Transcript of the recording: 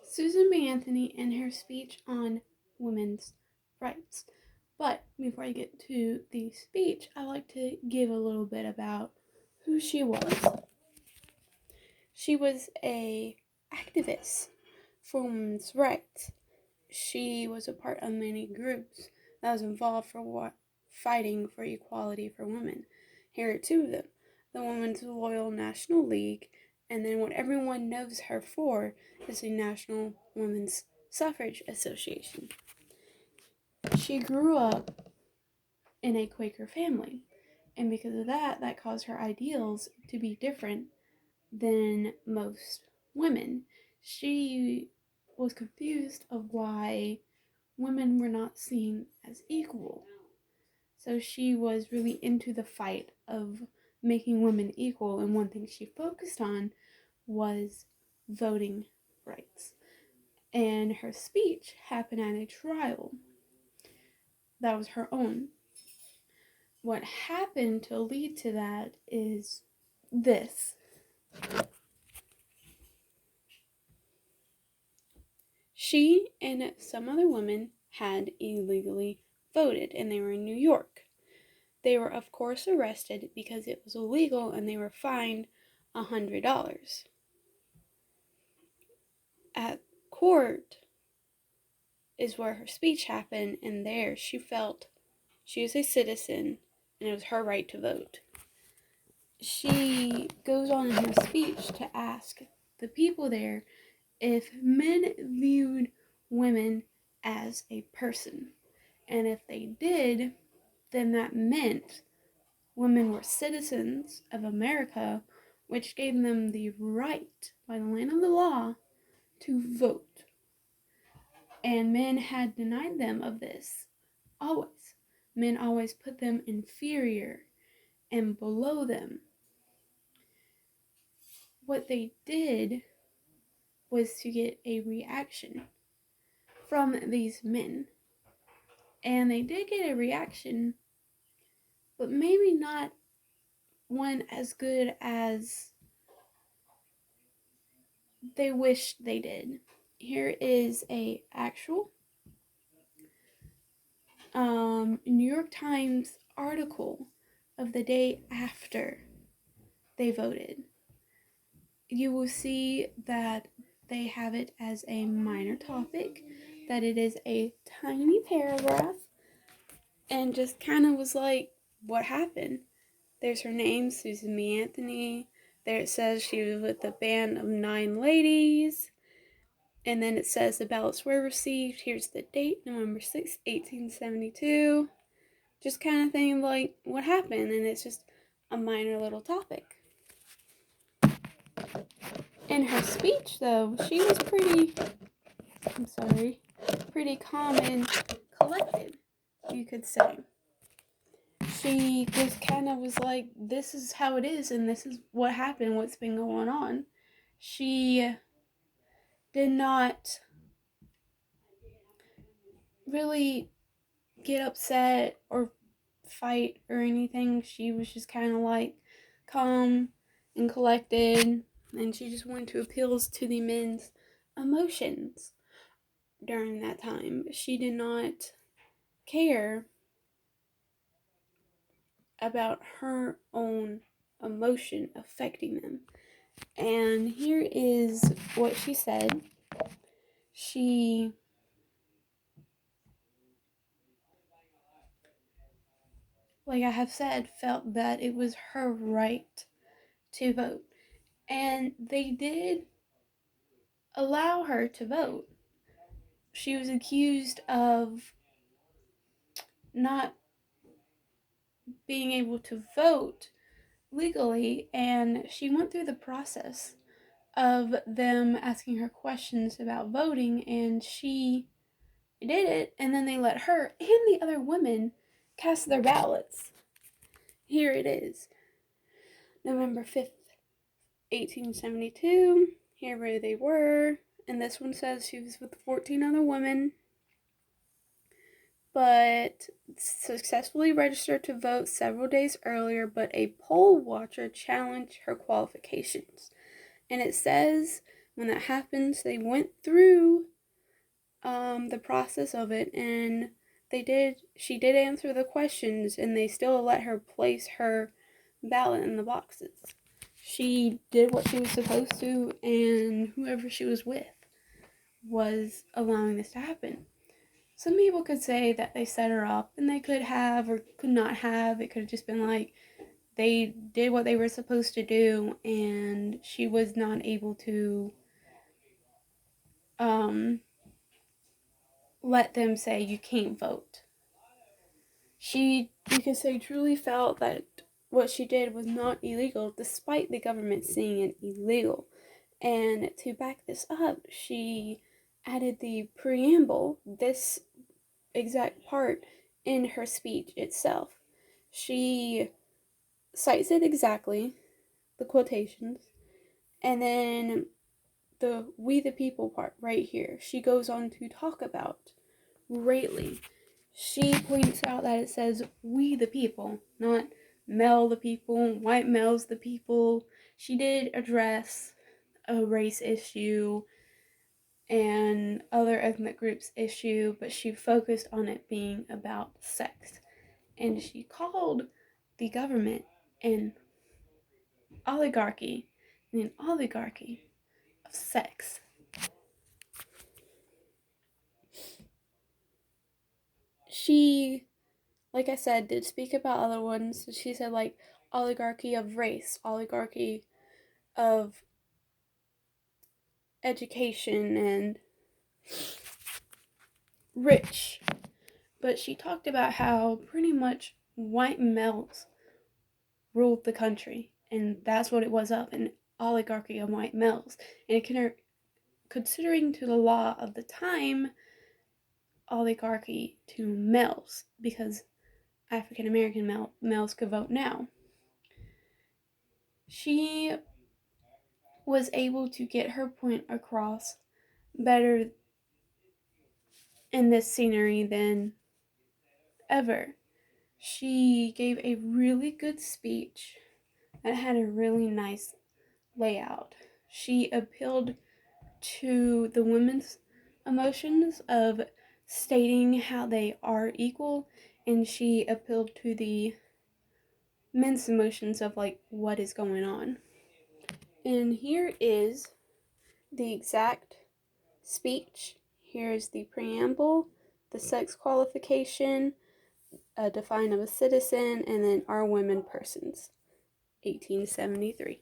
Susan B. Anthony in her speech on women's rights. But before I get to the speech, I like to give a little bit about who she was. She was a activist for women's rights. She was a part of many groups that was involved for fighting for equality for women. Here are two of them: the Women's Loyal National League, and then what everyone knows her for is the National Women's Suffrage Association. She grew up in a Quaker family, and because of that, that caused her ideals to be different than most women. She was confused of why women were not seen as equal. So she was really into the fight of making women equal, and one thing she focused on was voting rights. And her speech happened at a trial that was her own. What happened to lead to that is this. She and some other women had illegally voted, and they were in New York. They were, of course, arrested because it was illegal, and they were fined $100. At court is where her speech happened, and there she felt she was a citizen and it was her right to vote. She goes on in her speech to ask the people there if men viewed women as a person. And if they did, then that meant women were citizens of America, which gave them the right, by the land of the law, to vote. And men had denied them of this. Always. Men always put them inferior and below them. What they did was to get a reaction from these men. And they did get a reaction, but maybe not one as good as they wished they did. Here is a actual New York Times article of the day after they voted. You will see that they have it as a minor topic, that it is a tiny paragraph, and just kind of was like, what happened? There's her name, Susan B. Anthony. There it says she was with a band of 9 ladies. And then it says the ballots were received. Here's the date, November 6, 1872. Just kind of thing like, what happened? And it's just a minor little topic. In her speech, though, she was pretty calm and collected, you could say. She just kind of was like, this is how it is, and this is what happened, what's been going on. She did not really get upset or fight or anything. She was just kind of like calm and collected, and she just wanted to appeal to the men's emotions during that time. She did not care about her own emotion affecting them. And here is what she said. She like I have said, felt that it was her right to vote. And they did allow her to vote. She was accused of not being able to vote legally, and she went through the process of them asking her questions about voting, and she did it, and then they let her and the other women cast their ballots. Here it is. November 5th, 1872. Here where they were. And this one says she was with 14 other women, but successfully registered to vote several days earlier, but a poll watcher challenged her qualifications. And it says when that happens, they went through the process of it, and she did answer the questions, and they still let her place her ballot in the boxes. She did what she was supposed to, and whoever she was with was allowing this to happen. Some people could say that they set her up, and they could have or could not have. It could have just been like they did what they were supposed to do, and she was not able to let them say you can't vote. She, you could say, truly felt that what she did was not illegal, despite the government seeing it illegal. And to back this up, she added the preamble, this exact part, in her speech itself. She cites it exactly, the quotations, and then the "we the people" part right here, she goes on to talk about greatly. She points out that it says "we the people," not "male the people," "white males the people." She did address a race issue and other ethnic groups issue, but she focused on it being about sex. And she called the government an oligarchy, an oligarchy of sex. She, like I said, did speak about other ones. She said, like, oligarchy of race, oligarchy of education, and rich. But she talked about how pretty much white males ruled the country, and that's what it was of, an oligarchy of white males. And considering to the law of the time, oligarchy to males, because African American males could vote now. She was able to get her point across better in this scenery than ever. She gave a really good speech that had a really nice layout. She appealed to the women's emotions of stating how they are equal, and she appealed to the men's emotions of like what is going on. And here is the exact speech. Here's the preamble, the sex qualification, a define of a citizen, and then are women persons. 1873.